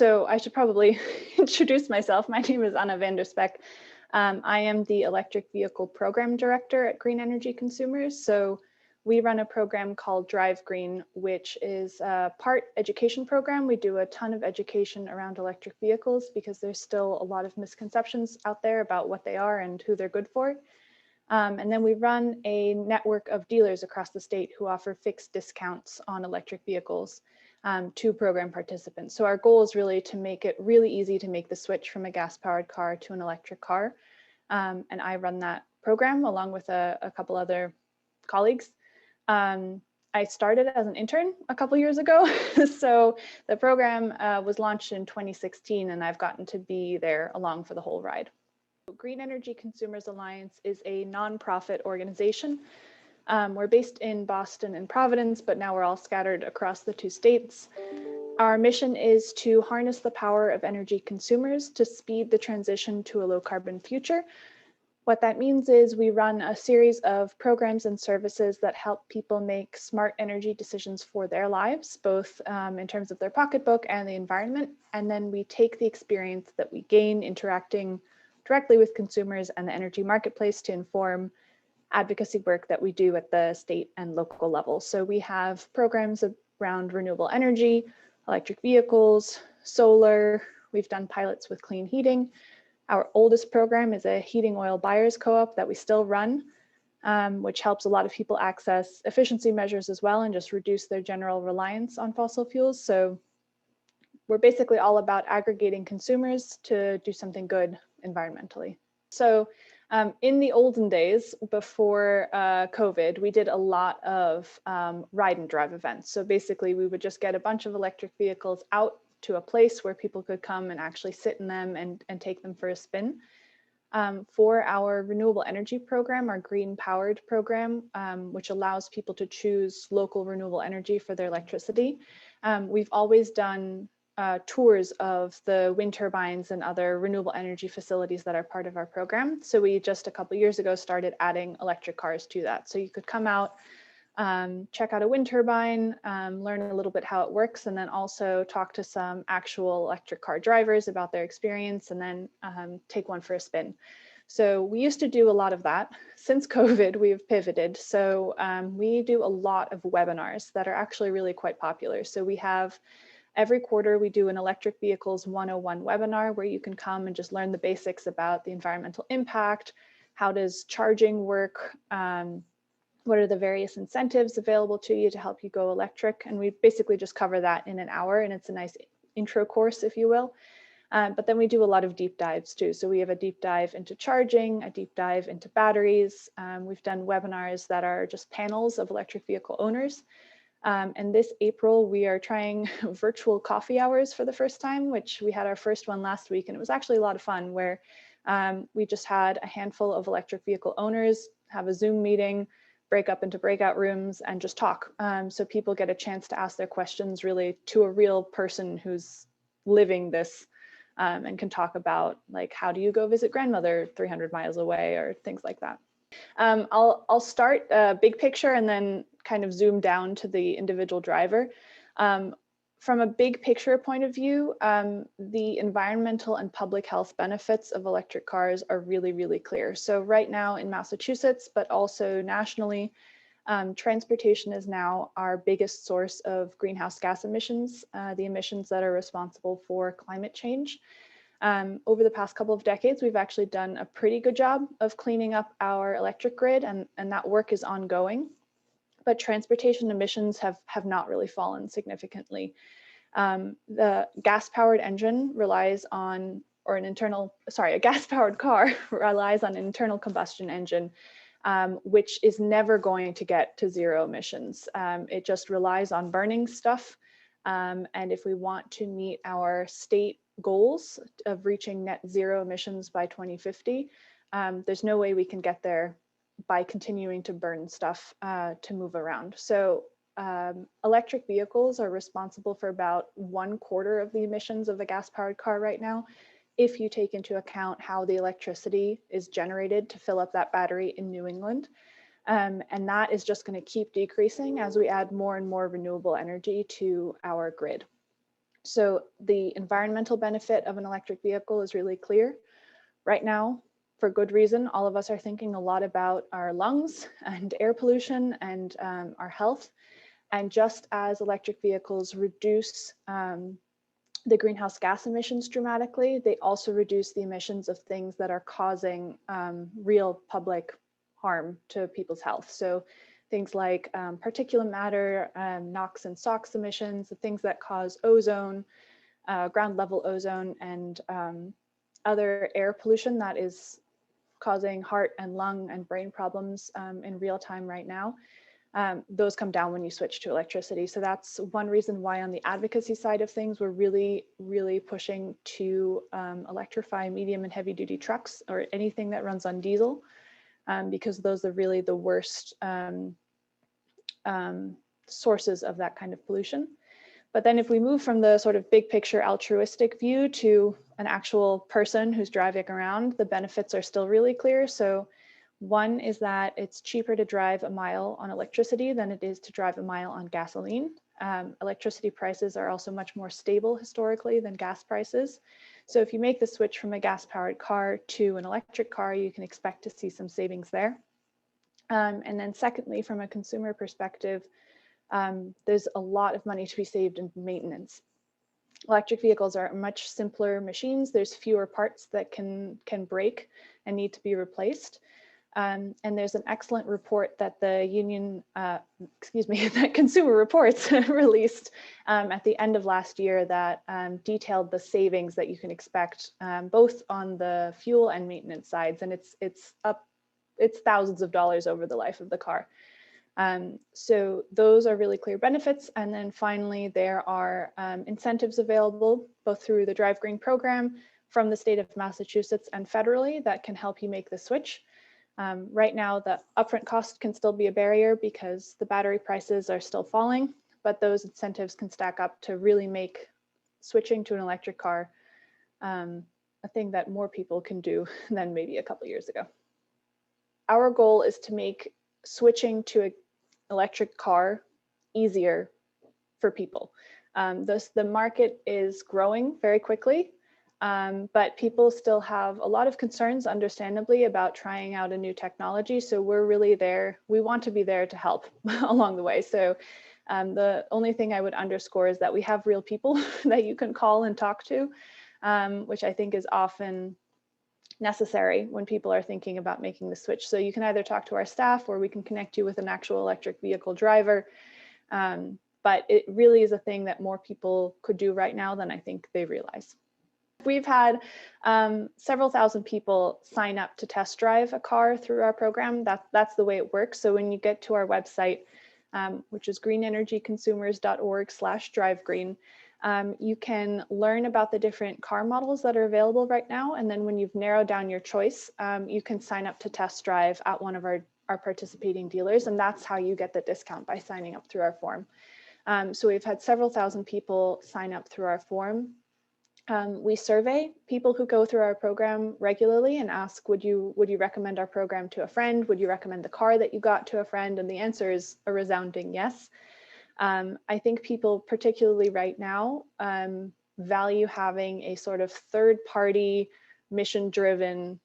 So I should probably introduce myself. My name is Vanderspek. I am the Electric Vehicle Program Director at Green Energy Consumers. So we run a program called Drive Green, which is a part education program. We do a ton of education around electric vehicles because there's still a lot of misconceptions out there about what they are and who they're good for. And then we run a network of dealers across the state who offer fixed discounts on electric vehicles to program participants. So our goal is really to make it really easy to make the switch from a gas-powered car to an electric car. And I run that program along with a couple other colleagues. I started as an intern a couple years ago. So the program was launched in 2016 and I've gotten to be there along for the whole ride. Green Energy Consumers Alliance is a nonprofit organization. We're based in Boston and Providence, but now we're all scattered across the 2 states. Our mission is to harness the power of energy consumers to speed the transition to a low carbon future. What that means is we run a series of programs and services that help people make smart energy decisions for their lives, both in terms of their pocketbook and the environment. And then we take the experience that we gain interacting directly with consumers and the energy marketplace to inform advocacy work that we do at the state and local level. So we have programs around renewable energy, electric vehicles, solar. We've done pilots with clean heating. Our oldest program is a heating oil buyers co-op that we still run, which helps a lot of people access efficiency measures as well and just reduce their general reliance on fossil fuels. So we're basically all about aggregating consumers to do something good environmentally. So in the olden days, before COVID, we did a lot of ride and drive events. So basically, we would just get a bunch of electric vehicles out to a place where people could come and actually sit in them and take them for a spin. For our renewable energy program, our green powered program, which allows people to choose local renewable energy for their electricity, we've always done tours of the wind turbines and other renewable energy facilities that are part of our program. So we just a couple of years ago started adding electric cars to that. So you could come out, check out a wind turbine, learn a little bit how it works, and then also talk to some actual electric car drivers about their experience, and then take one for a spin. So we used to do a lot of that. Since COVID, we've pivoted. So we do a lot of webinars that are actually really quite popular. So we have every quarter, we do an electric vehicles 101 webinar where you can come and just learn the basics about the environmental impact. How does charging work? What are the various incentives available to you to help you go electric? And we basically just cover that in an hour, and it's a nice intro course, if you will. But then we do a lot of deep dives too. So we have a deep dive into charging, a deep dive into batteries. We've done webinars that are just panels of electric vehicle owners. And this April, we are trying virtual coffee hours for the first time, which we had our first one last week. And it was actually a lot of fun where we just had a handful of electric vehicle owners have a Zoom meeting, break up into breakout rooms and just talk. So people get a chance to ask their questions really to a real person who's living this and can talk about like, how do you go visit grandmother 300 miles away or things like that. I'll start big picture and then kind of zoom down to the individual driver. From a big picture point of view, the environmental and public health benefits of electric cars are really, really clear. So right now in Massachusetts, but also nationally, transportation is now our biggest source of greenhouse gas emissions, the emissions that are responsible for climate change. Over the past couple of decades, we've actually done a pretty good job of cleaning up our electric grid, and that work is ongoing. But transportation emissions have not really fallen significantly. The gas-powered engine relies on, or a gas-powered car relies on an internal combustion engine, which is never going to get to zero emissions. It just relies on burning stuff. And if we want to meet our state goals of reaching net zero emissions by 2050, there's no way we can get there by continuing to burn stuff to move around. So electric vehicles are responsible for about 1/4 of the emissions of a gas-powered car right now, if you take into account how the electricity is generated to fill up that battery in New England. And that is just going to keep decreasing as we add more and more renewable energy to our grid. So the environmental benefit of an electric vehicle is really clear. Right now, for good reason, all of us are thinking a lot about our lungs and air pollution and our health. And just as electric vehicles reduce the greenhouse gas emissions dramatically, they also reduce the emissions of things that are causing real public harm to people's health. So things like particulate matter, NOx and SOx emissions, the things that cause ozone, ground level ozone, and other air pollution that is causing heart and lung and brain problems in real time right now. Those come down when you switch to electricity. So that's one reason why on the advocacy side of things, we're really, really pushing to electrify medium and heavy duty trucks or anything that runs on diesel, because those are really the worst sources of that kind of pollution. But then if we move from the sort of big picture altruistic view to an actual person who's driving around, the benefits are still really clear. So one is that it's cheaper to drive a mile on electricity than it is to drive a mile on gasoline. Electricity prices are also much more stable historically than gas prices. So if you make the switch from a gas-powered car to an electric car, you can expect to see some savings there. And then secondly, from a consumer perspective, there's a lot of money to be saved in maintenance. Electric vehicles are much simpler machines. There's fewer parts that can break and need to be replaced. And there's an excellent report that the union, that Consumer Reports released at the end of last year that detailed the savings that you can expect both on the fuel and maintenance sides. And it's thousands of dollars over the life of the car. So those are really clear benefits. And then finally, there are incentives available both through the Drive Green program from the state of Massachusetts and federally that can help you make the switch. Right now, the upfront cost can still be a barrier because the battery prices are still falling, but those incentives can stack up to really make switching to an electric car a thing that more people can do than maybe a couple years ago. Our goal is to make switching to an electric car easier for people. The market is growing very quickly. But people still have a lot of concerns, understandably, about trying out a new technology. So we're really there. We want to be there to help along the way. So the only thing I would underscore is that we have real people that you can call and talk to, which I think is often necessary when people are thinking about making the switch. So you can either talk to our staff or we can connect you with an actual electric vehicle driver. But it really is a thing that more people could do right now than I think they realize. We've had several thousand people sign up to test drive a car through our program. That's the way it works. So when you get to our website, which is greenenergyconsumers.org/drivegreen, you can learn about the different car models that are available right now. And then when you've narrowed down your choice, you can sign up to test drive at one of our participating dealers. And that's how you get the discount, by signing up through our form. So we've had several thousand people sign up through our form. We survey people who go through our program regularly and ask, would you recommend our program to a friend? Would you recommend the car that you got to a friend? And the answer is a resounding yes. I think people, particularly right now, value having a sort of third-party, mission-driven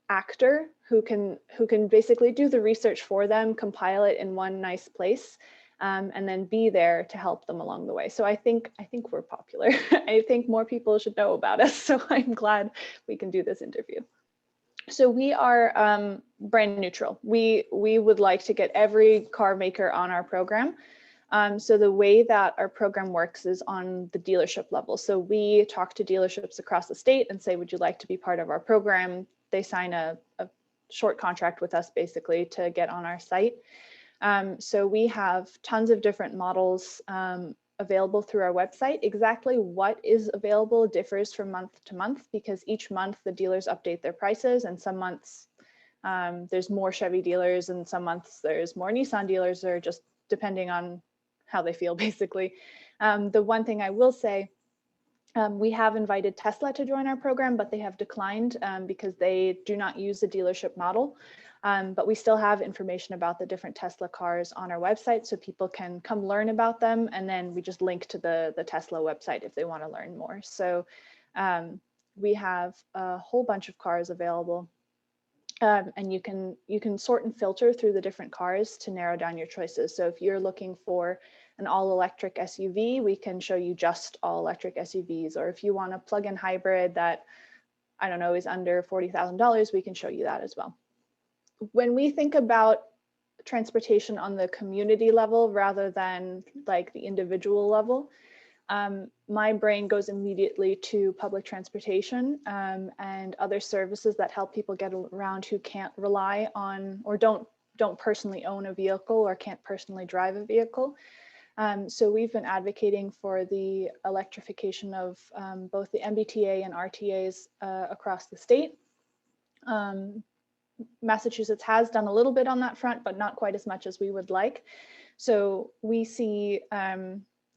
actor who can basically do the research for them, compile it in one nice place, and then be there to help them along the way. So I think we're popular. I think more people should know about us. So I'm glad we can do this interview. So we are brand neutral. We would like to get every car maker on our program. So the way that our program works is on the dealership level. So we talk to dealerships across the state and say, would you like to be part of our program? They sign a short contract with us basically to get on our site. So we have tons of different models available through our website. Exactly what is available differs from month to month because each month the dealers update their prices, and some months there's more Chevy dealers and some months there's more Nissan dealers, or just depending on how they feel basically. The one thing I will say We have invited Tesla to join our program, but they have declined because they do not use the dealership model. But we still have information about the different Tesla cars on our website, so people can come learn about them. And then we just link to the Tesla website if they want to learn more. So we have a whole bunch of cars available. And you can sort and filter through the different cars to narrow down your choices. So if you're looking for an all-electric SUV, we can show you just all-electric SUVs. Or if you want a plug-in hybrid that, I don't know, is under $40,000, we can show you that as well. When we think about transportation on the community level rather than like the individual level, my brain goes immediately to public transportation and other services that help people get around who can't rely on or don't personally own a vehicle or can't personally drive a vehicle. So we've been advocating for the electrification of both the MBTA and RTAs across the state. Massachusetts has done a little bit on that front, but not quite as much as we would like. So we see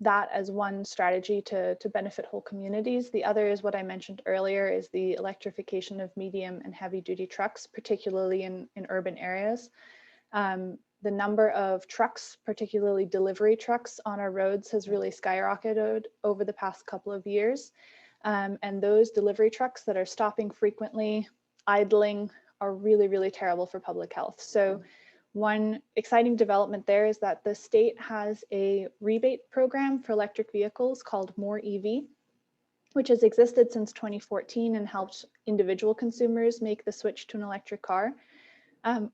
that as one strategy to benefit whole communities. The other is what I mentioned earlier, is the electrification of medium and heavy duty trucks, particularly in urban areas. The number of trucks, particularly delivery trucks on our roads, has really skyrocketed over the past couple of years. And those delivery trucks that are stopping frequently, idling, are really, really terrible for public health. So one exciting development there is that the state has a rebate program for electric vehicles called More EV, which has existed since 2014 and helped individual consumers make the switch to an electric car.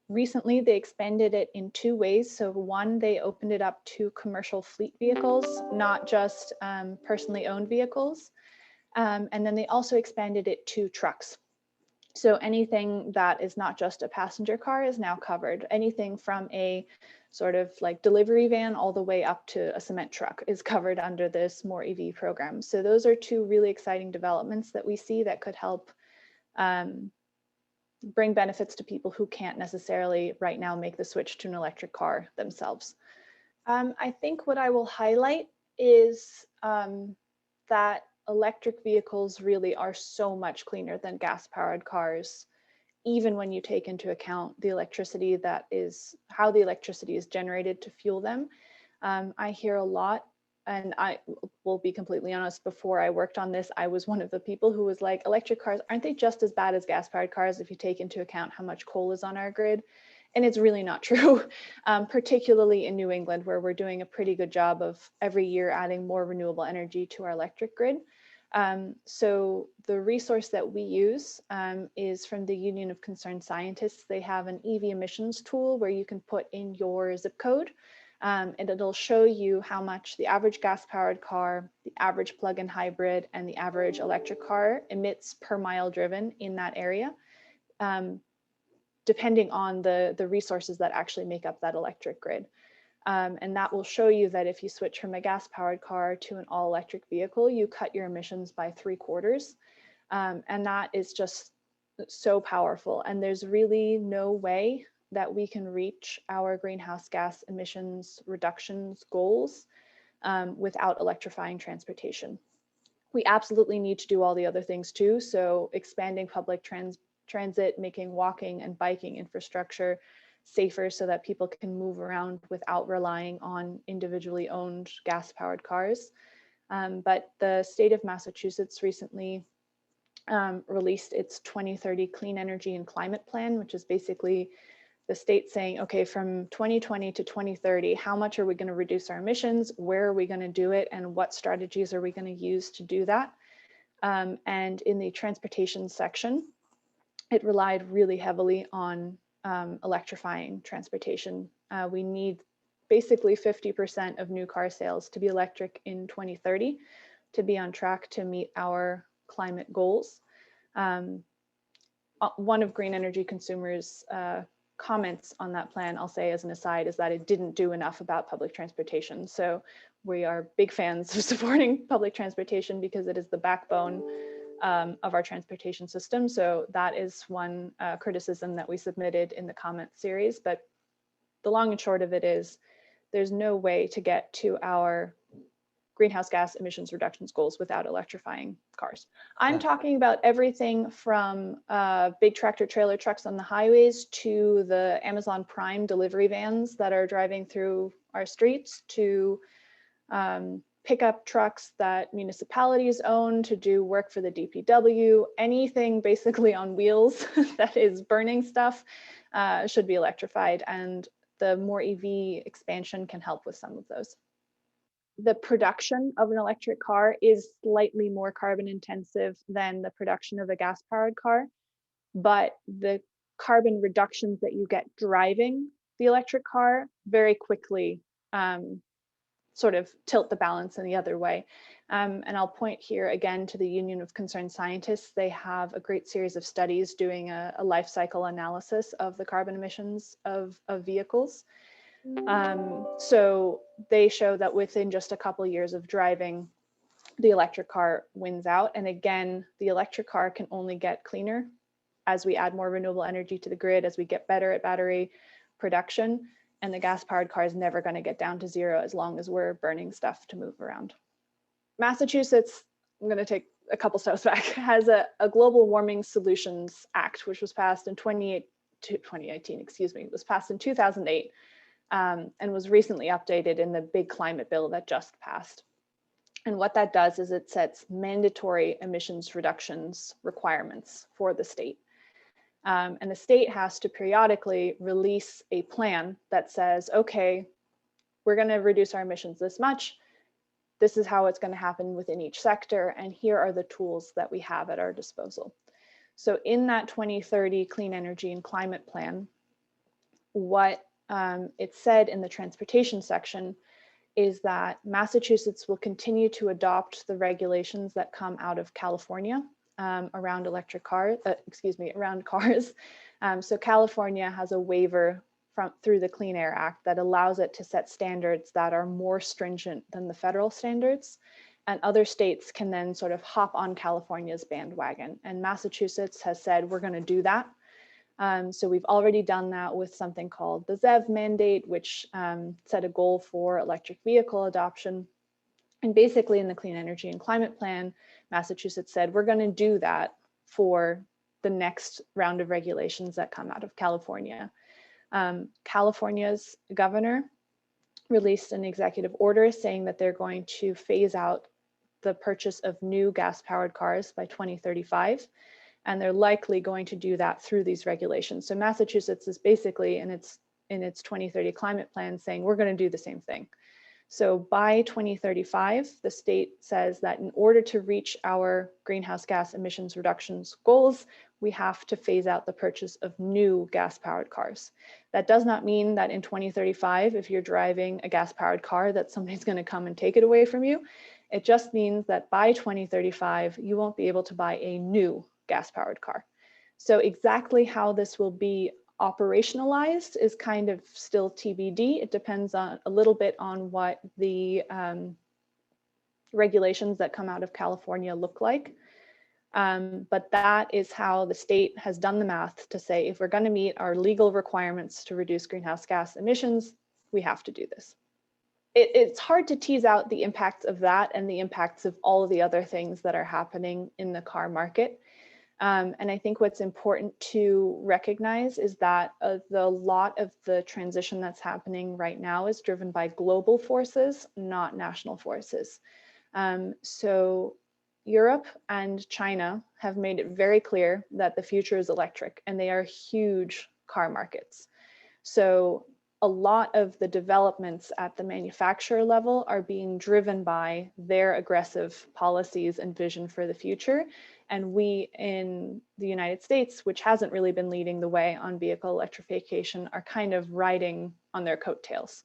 Recently, they expanded it in two ways. So one, they opened it up to commercial fleet vehicles, not just personally owned vehicles. And then they also expanded it to trucks. So anything that is not just a passenger car is now covered. Anything from a sort of like delivery van all the way up to a cement truck is covered under this More EV program. So those are two really exciting developments that we see that could help bring benefits to people who can't necessarily right now make the switch to an electric car themselves. I think what I will highlight is that electric vehicles really are so much cleaner than gas-powered cars, even when you take into account the electricity that is, how the electricity is generated to fuel them. I hear a lot, and I will be completely honest, before I worked on this, I was one of the people who was like, electric cars, aren't they just as bad as gas-powered cars if you take into account how much coal is on our grid? And it's really not true, particularly in New England, where we're doing a pretty good job of every year adding more renewable energy to our electric grid. So the resource that we use is from the Union of Concerned Scientists. They have an EV emissions tool where you can put in your zip code and it'll show you how much the average gas-powered car, the average plug-in hybrid, and the average electric car emits per mile driven in that area, depending on the resources that actually make up that electric grid. And that will show you that if you switch from a gas-powered car to an all-electric vehicle, you cut your emissions by 3/4. And that is just so powerful. And there's really no way that we can reach our greenhouse gas emissions reductions goals without electrifying transportation. We absolutely need to do all the other things too. So expanding public transit, making walking and biking infrastructure safer so that people can move around without relying on individually owned gas-powered cars. But the state of Massachusetts recently released its 2030 Clean Energy and Climate Plan, which is basically the state saying, okay, from 2020 to 2030, how much are we going to reduce our emissions? Where are we going to do it? And what strategies are we going to use to do that? And in the transportation section, it relied really heavily on electrifying transportation. We need basically 50% of new car sales to be electric in 2030 to be on track to meet our climate goals. One of Green Energy Consumers' comments on that plan, I'll say as an aside, is that it didn't do enough about public transportation. So we are big fans of supporting public transportation because it is the backbone of our transportation system. So that is one criticism that we submitted in the comment series. But the long and short of it is there's no way to get to our greenhouse gas emissions reductions goals without electrifying cars. I'm talking about everything from big tractor trailer trucks on the highways to the Amazon Prime delivery vans that are driving through our streets, to pickup trucks that municipalities own to do work for the DPW. Anything basically on wheels that is burning stuff should be electrified, and the more EV expansion can help with some of those. The production of an electric car is slightly more carbon intensive than the production of a gas-powered car, but the carbon reductions that you get driving the electric car very quickly sort of tilt the balance in the other way. And I'll point here again to the Union of Concerned Scientists. They have a great series of studies doing a life cycle analysis of the carbon emissions of vehicles. So they show that within just a couple years of driving, the electric car wins out. And again, the electric car can only get cleaner as we add more renewable energy to the grid, as we get better at battery production. And the gas-powered car is never going to get down to zero as long as we're burning stuff to move around. Massachusetts, I'm going to take a couple steps back, has a Global Warming Solutions Act, which was passed in 2018, excuse me, it was passed in 2008 and was recently updated in the big climate bill that just passed. And what that does is it sets mandatory emissions reductions requirements for the state. And the state has to periodically release a plan that says, okay, we're going to reduce our emissions this much. This is how it's going to happen within each sector. And here are the tools that we have at our disposal. So in that 2030 Clean Energy and Climate Plan, what it said in the transportation section is that Massachusetts will continue to adopt the regulations that come out of California around electric cars, around cars. So California has a waiver through the Clean Air Act that allows it to set standards that are more stringent than the federal standards. And other states can then sort of hop on California's bandwagon. And Massachusetts has said, we're going to do that. So we've already done that with something called the ZEV mandate, which set a goal for electric vehicle adoption. And basically in the Clean Energy and Climate Plan, Massachusetts said, we're going to do that for the next round of regulations that come out of California. California's governor released an executive order saying that they're going to phase out the purchase of new gas-powered cars by 2035. And they're likely going to do that through these regulations. So Massachusetts is basically in its 2030 climate plan saying we're going to do the same thing. So by 2035, the state says that in order to reach our greenhouse gas emissions reductions goals, we have to phase out the purchase of new gas-powered cars. That does not mean that in 2035, if you're driving a gas-powered car, that somebody's going to come and take it away from you. It just means that by 2035, you won't be able to buy a new gas-powered car. So exactly how this will be operationalized is kind of still TBD. It depends on a little bit on what the regulations that come out of California look like. But that is how the state has done the math to say, if we're going to meet our legal requirements to reduce greenhouse gas emissions, we have to do this. It's hard to tease out the impacts of that and the impacts of all of the other things that are happening in the car market. And I think what's important to recognize is that the lot of the transition that's happening right now is driven by global forces, not national forces. So Europe and China have made it very clear that the future is electric, and they are huge car markets. So a lot of the developments at the manufacturer level are being driven by their aggressive policies and vision for the future. And we in the United States, which hasn't really been leading the way on vehicle electrification, are kind of riding on their coattails.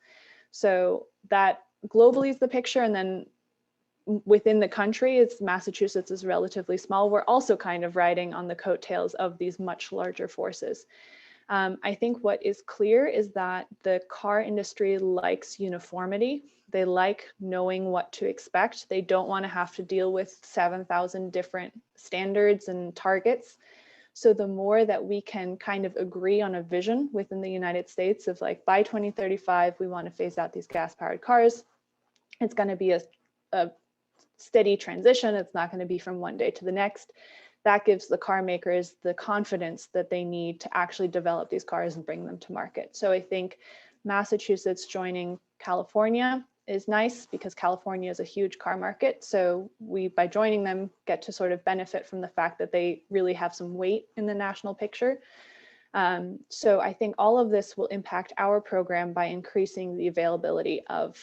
So that globally is the picture. And then within the country, Massachusetts is relatively small. We're also kind of riding on the coattails of these much larger forces. I think what is clear is that the car industry likes uniformity. They like knowing what to expect. They don't want to have to deal with 7,000 different standards and targets. So the more that we can kind of agree on a vision within the United States of like, by 2035, we want to phase out these gas-powered cars. It's going to be a a steady transition. It's not going to be from one day to the next. That gives the car makers the confidence that they need to actually develop these cars and bring them to market. So I think Massachusetts joining California is nice because California is a huge car market. So we, by joining them, get to sort of benefit from the fact that they really have some weight in the national picture. So I think all of this will impact our program by increasing the availability of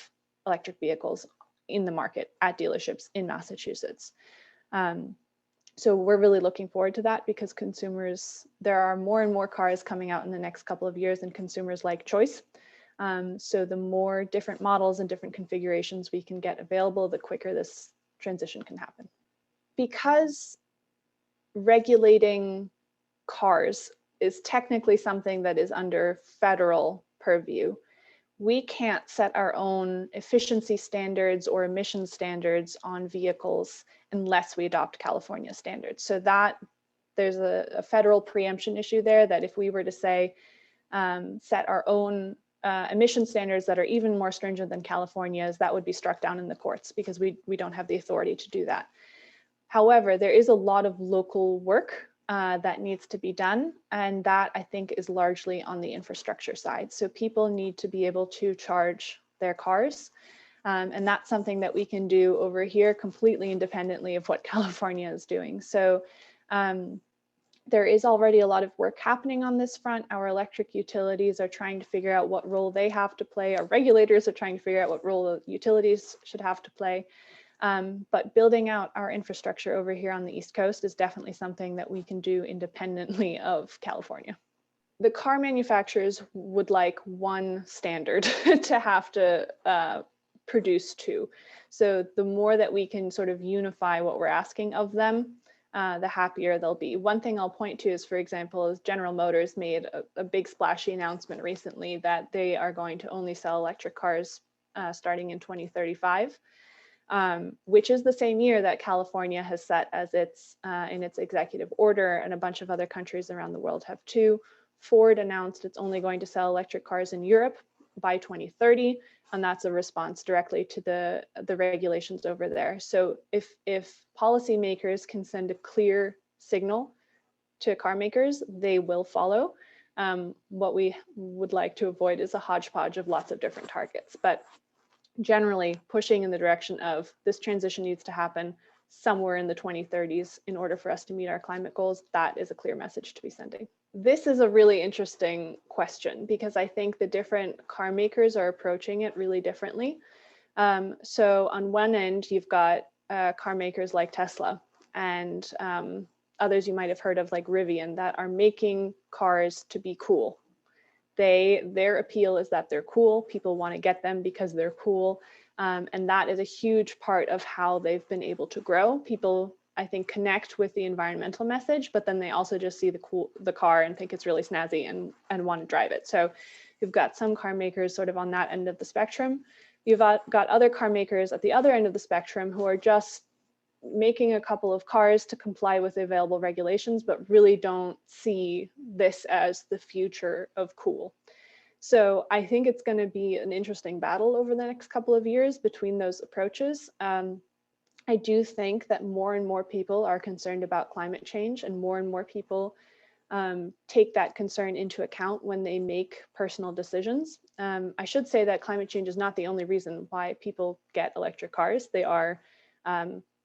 electric vehicles in the market at dealerships in Massachusetts. So we're really looking forward to that because consumers, there are more and more cars coming out in the next couple of years and consumers like choice. So the more different models and different configurations we can get available, the quicker this transition can happen. Because regulating cars is technically something that is under federal purview, we can't set our own efficiency standards or emission standards on vehicles unless we adopt California standards. So that there's a federal preemption issue there, that if we were to say, set our own emission standards that are even more stringent than California's, that would be struck down in the courts because we don't have the authority to do that. However, there is a lot of local work that needs to be done, and that I think is largely on the infrastructure side. So people need to be able to charge their cars, and that's something that we can do over here completely independently of what California is doing. So there is already a lot of work happening on this front. Our electric utilities are trying to figure out what role they have to play. Our regulators are trying to figure out what role the utilities should have to play. But building out our infrastructure over here on the East Coast is definitely something that we can do independently of California. The car manufacturers would like one standard to have to produce two. So the more that we can sort of unify what we're asking of them, the happier they'll be. One thing I'll point to is, for example, is General Motors made a big splashy announcement recently that they are going to only sell electric cars starting in 2035. Which is the same year that California has set as its in its executive order, and a bunch of other countries around the world have too. Ford announced it's only going to sell electric cars in Europe by 2030, and that's a response directly to the regulations over there. So if policymakers can send a clear signal to car makers, they will follow. What we would like to avoid is a hodgepodge of lots of different targets, but generally pushing in the direction of this transition needs to happen somewhere in the 2030s in order for us to meet our climate goals. That is a clear message to be sending. This is a really interesting question because I think the different car makers are approaching it really differently. So on one end, you've got car makers like Tesla and others you might have heard of like Rivian that are making cars to be cool. Their appeal is that they're cool. People want to get them because they're cool. And that is a huge part of how they've been able to grow. People, I think, connect with the environmental message, but then they also just see the car and think it's really snazzy and want to drive it. So you've got some car makers sort of on that end of the spectrum. You've got other car makers at the other end of the spectrum who are just making a couple of cars to comply with the available regulations, but really don't see this as the future of cool. So I think it's going to be an interesting battle over the next couple of years between those approaches. I do think that more and more people are concerned about climate change, and more people take that concern into account when they make personal decisions. I should say that climate change is not the only reason why people get electric cars. They are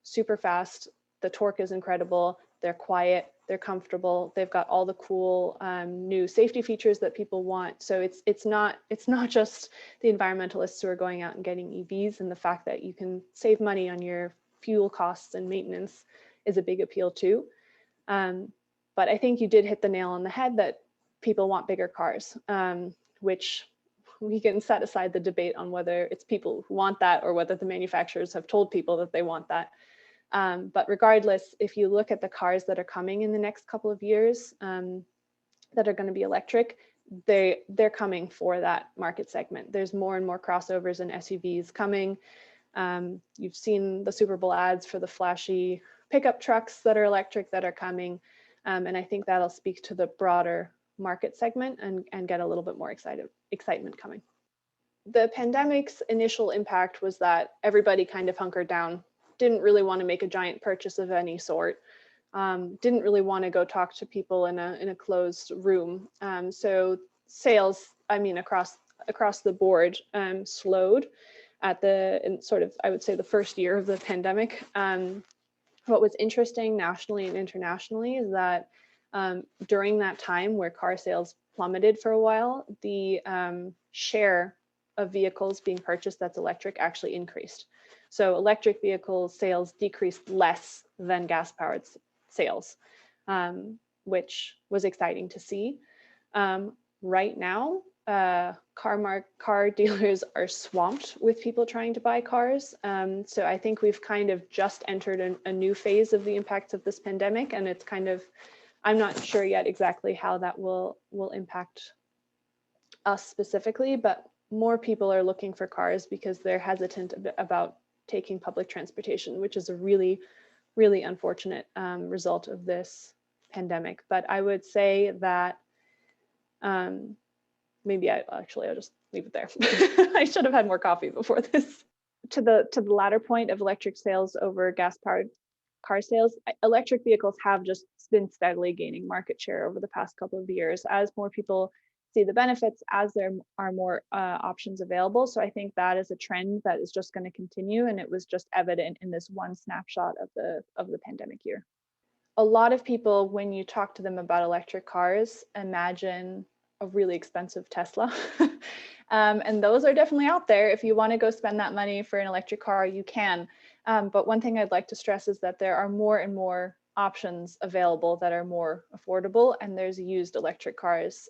super fast, the torque is incredible, they're quiet, they're comfortable, they've got all the cool new safety features that people want. So it's not just the environmentalists who are going out and getting EVs, and the fact that you can save money on your fuel costs and maintenance is a big appeal too. But I think you did hit the nail on the head that people want bigger cars, which we can set aside the debate on whether it's people who want that or whether the manufacturers have told people that they want that. But regardless, if you look at the cars that are coming in the next couple of years that are going to be electric, they're coming for that market segment. There's more and more crossovers and SUVs coming. You've seen the Super Bowl ads for the flashy pickup trucks that are electric that are coming. And I think that'll speak to the broader market segment and get a little bit more excitement coming. the pandemic's initial impact was that everybody kind of hunkered down, didn't really want to make a giant purchase of any sort, didn't really want to go talk to people in a closed room. So sales, I mean, across the board, slowed at I would say the first year of the pandemic. What was interesting nationally and internationally is that during that time where car sales plummeted for a while, the share of vehicles being purchased that's electric actually increased. So electric vehicle sales decreased less than gas-powered sales, which was exciting to see. Right now, car dealers are swamped with people trying to buy cars. So I think we've kind of just entered a new phase of the impacts of this pandemic, and it's kind of, I'm not sure yet exactly how that will impact us specifically, but more people are looking for cars because they're hesitant about taking public transportation, which is a really, really unfortunate result of this pandemic. But I would say that maybe I'll just leave it there. I should have had more coffee before this. To the latter point of electric sales over gas-powered car sales, electric vehicles have just been steadily gaining market share over the past couple of years as more people see the benefits, as there are more options available. So I think that is a trend that is just going to continue, and it was just evident in this one snapshot of the pandemic year. A lot of people, when you talk to them about electric cars, imagine a really expensive Tesla. And those are definitely out there. If you want to go spend that money for an electric car, you can. But one thing I'd like to stress is that there are more and more options available that are more affordable, and there's used electric cars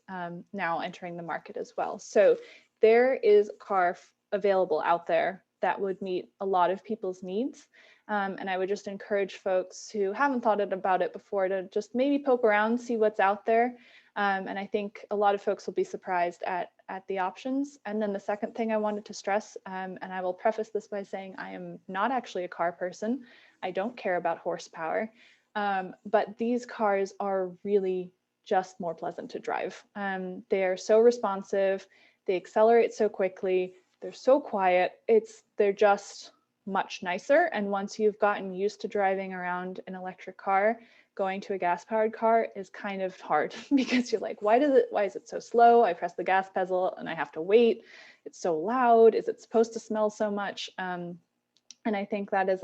now entering the market as well. So there is a car available out there that would meet a lot of people's needs. And I would just encourage folks who haven't thought about it before to just maybe poke around, see what's out there. And I think a lot of folks will be surprised at the options. And then the second thing I wanted to stress, and I will preface this by saying I am not actually a car person. I don't care about horsepower, but these cars are really just more pleasant to drive. They are so responsive, they accelerate so quickly, they're so quiet, they're just much nicer. And once you've gotten used to driving around an electric car, going to a gas-powered car is kind of hard because you're like, why is it so slow? I press the gas pedal and I have to wait. It's so loud. Is it supposed to smell so much? And I think that is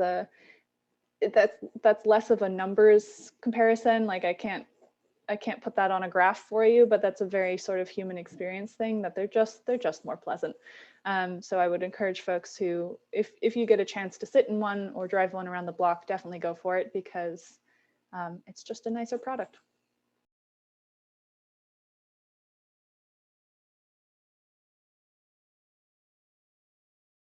that's less of a numbers comparison. Like I can't put that on a graph for you, but that's a very sort of human experience thing, that they're just more pleasant. So I would encourage folks who, if you get a chance to sit in one or drive one around the block, definitely go for it, because it's just a nicer product.